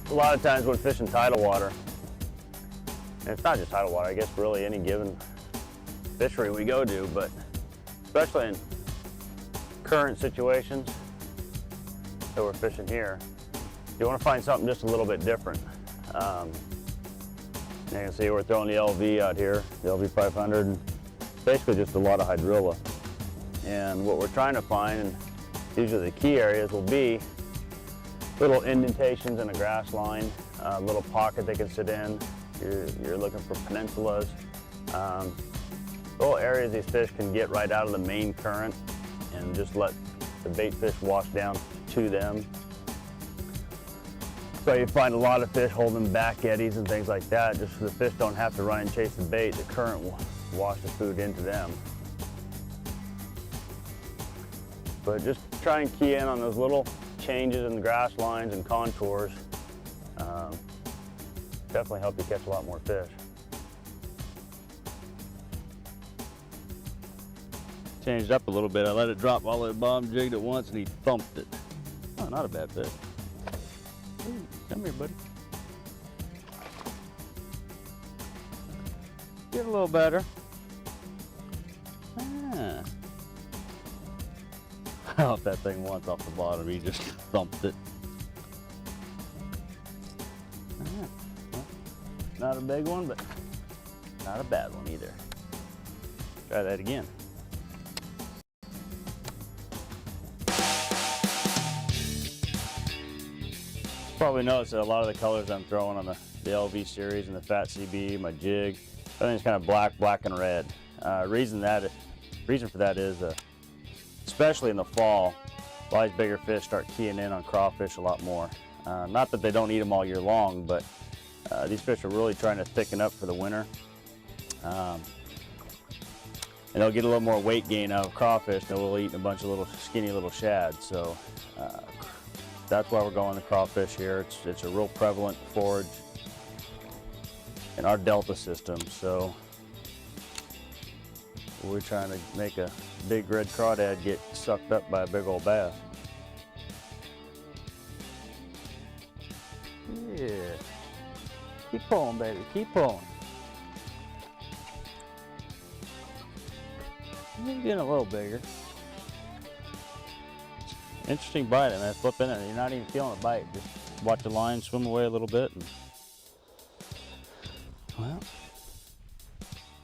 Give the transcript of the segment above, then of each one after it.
A lot of times when fishing tidal water, and it's not just tidal water, I guess really any given fishery we go to, but especially in current situations that we're fishing here, you want to find something just a little bit different. You can see we're throwing the LV out here, the LV 500, and basically just a lot of hydrilla. And what we're trying to find, and these are the key areas, will be little indentations in a grass line, a little pocket they can sit in. You're looking for peninsulas, little areas these fish can get right out of the main current and just let the bait fish wash down to them. So you find a lot of fish holding back eddies and things like that, just so the fish don't have to run and chase the bait. The current will wash the food into them. But just try and key in on those little changes in the grass lines and contours. Definitely help you catch a lot more fish. Changed up a little bit. I let it drop all the way to the bottom, jigged it once, and he thumped it. Oh, not a bad fish. Ooh, come here, buddy. Get a little better. Ah. I hope that thing once off the bottom, he just thumped it. Ah. Well, not a big one, but not a bad one either. Try that again. Probably noticed that a lot of the colors I'm throwing on the LV series and the Fat CB, my jig, everything's kind of black and red. Reason for that is, especially in the fall, a lot of these bigger fish start keying in on crawfish a lot more. Not that they don't eat them all year long, but these fish are really trying to thicken up for the winter. And they'll get a little more weight gain out of crawfish than we'll eat a bunch of little skinny little shads. So that's why we're going the crawfish here. It's a real prevalent forage in our delta system. So we're trying to make a big red crawdad get sucked up by a big old bass. Yeah. Keep pulling, baby. Keep pulling. You're getting a little bigger. Interesting bite. I mean, flip in it. You're not even feeling a bite. Just watch the line swim away a little bit. And, well,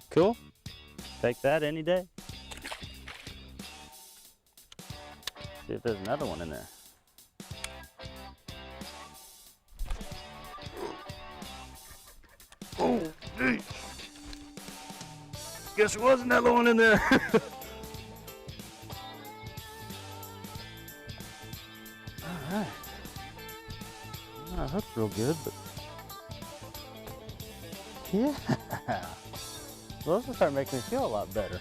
cool. Take that any day. See if there's another one in there. Oh, geez. Guess there was another one in there. Alright. That hook's real good, but yeah. Well, this will start making me feel a lot better.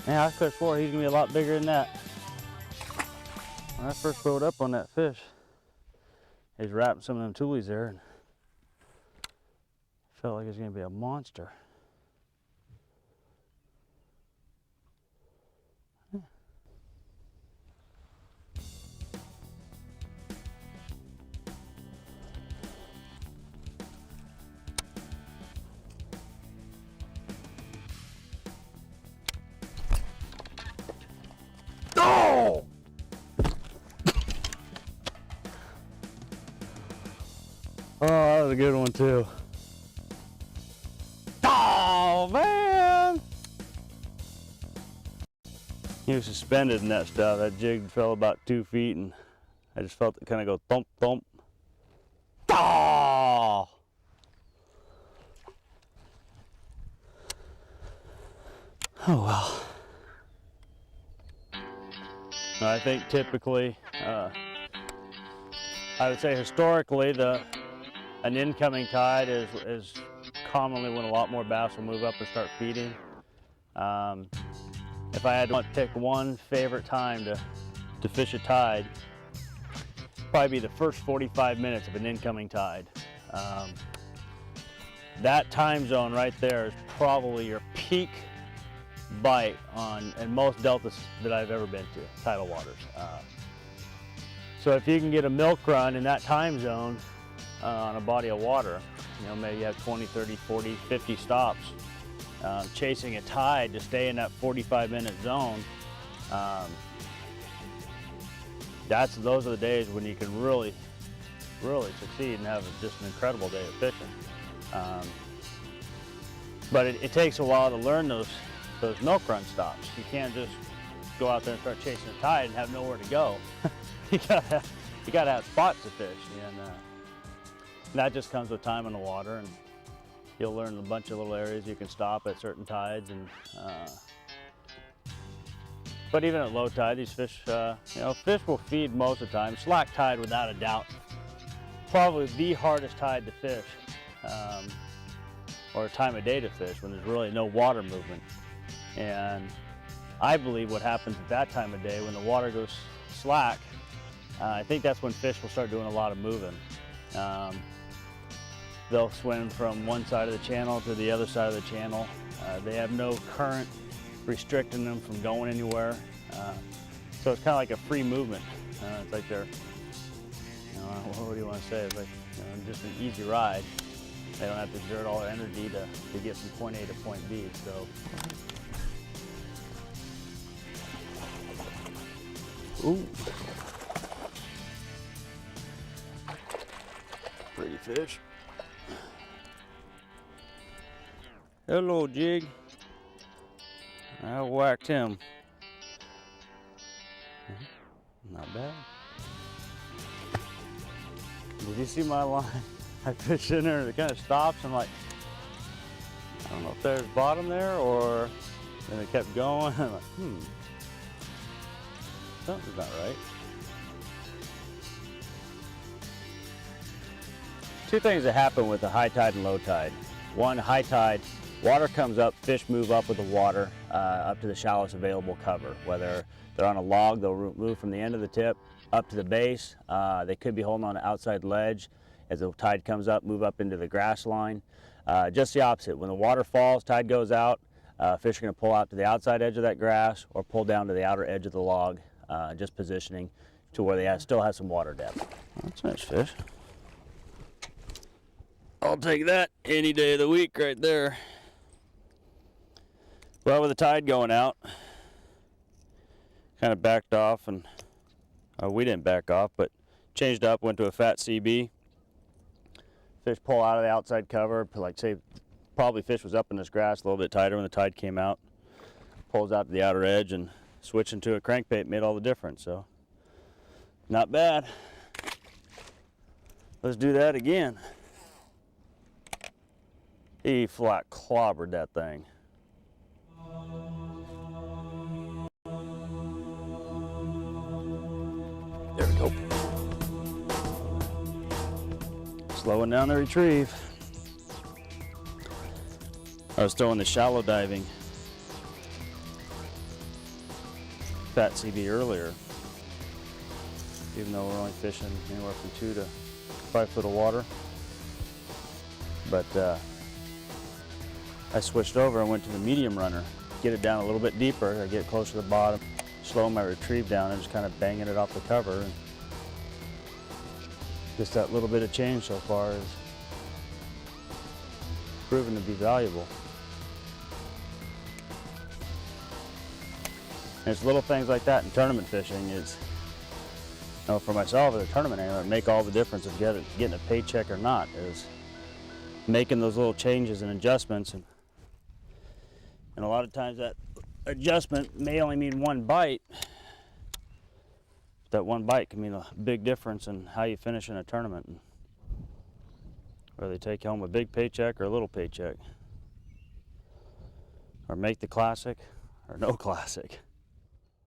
Yeah, I could have swore he's gonna be a lot bigger than that. When I first rode up on that fish, he's wrapping some of them toolies there and felt like it was gonna be a monster. Oh! Oh, that was a good one too. Oh, man! He was suspended in that stuff. That jig fell about 2 feet and I just felt it kind of go thump, thump. Oh! Oh, well. I think typically, I would say historically, an incoming tide is commonly when a lot more bass will move up and start feeding. If I had to pick one favorite time to fish a tide, probably be the first 45 minutes of an incoming tide. That time zone right there is probably your peak bite in most deltas that I've ever been to, tidal waters. So if you can get a milk run in that time zone on a body of water, you know, maybe you have 20, 30, 40, 50 stops, chasing a tide to stay in that 45-minute zone, those are the days when you can really succeed and have just an incredible day of fishing. But it takes a while to learn those milk run stops. You can't just go out there and start chasing a tide and have nowhere to go. you gotta have spots to fish, and that just comes with time in the water, and you'll learn a bunch of little areas you can stop at certain tides. And but even at low tide, these fish, you know, fish will feed most of the time. Slack tide, without a doubt, probably the hardest tide to fish, or time of day to fish, when there's really no water movement. And I believe what happens at that time of day, when the water goes slack, I think that's when fish will start doing a lot of moving. They'll swim from one side of the channel to the other side of the channel. They have no current restricting them from going anywhere. So it's kind of like a free movement. It's like they're, you know, what do you want to say? It's like, you know, just an easy ride. They don't have to exert all their energy to get from point A to point B. So. Ooh. Pretty fish. Hello, jig. I whacked him. Not bad. Did you see my line? I fished in there and it kind of stops. I'm like, I don't know if there's bottom there, or then it kept going. I'm like, something's not right. Two things that happen with the high tide and low tide. One, high tide, water comes up, fish move up with the water up to the shallowest available cover. Whether they're on a log, they'll move from the end of the tip up to the base. They could be holding on an outside ledge. As the tide comes up, move up into the grass line. Just the opposite. When the water falls, tide goes out, fish are going to pull out to the outside edge of that grass or pull down to the outer edge of the log, just positioning to where they still have some water depth. That's a nice fish. I'll take that any day of the week right there. Well, with the tide going out, kind of backed off, and we didn't back off, but changed up, went to a fat CB. Fish pull out of the outside cover, like say, probably fish was up in this grass a little bit tighter when the tide came out. Pulls out to the outer edge, and switching to a crankbait made all the difference, so not bad. Let's do that again. He flat clobbered that thing. There we go. Slowing down the retrieve. I was throwing the shallow diving fat CB earlier, even though we're only fishing anywhere from 2 to 5 foot of water. But I switched over and went to the medium runner, get it down a little bit deeper, I get closer to the bottom, slow my retrieve down, and just kind of banging it off the cover. And just that little bit of change so far is proven to be valuable. And it's little things like that in tournament fishing is, you know, for myself as a tournament angler, make all the difference of getting a paycheck or not, is making those little changes and adjustments. And a lot of times that adjustment may only mean one bite. That one bite can mean a big difference in how you finish in a tournament, whether they take home a big paycheck or a little paycheck, or make the classic or no classic.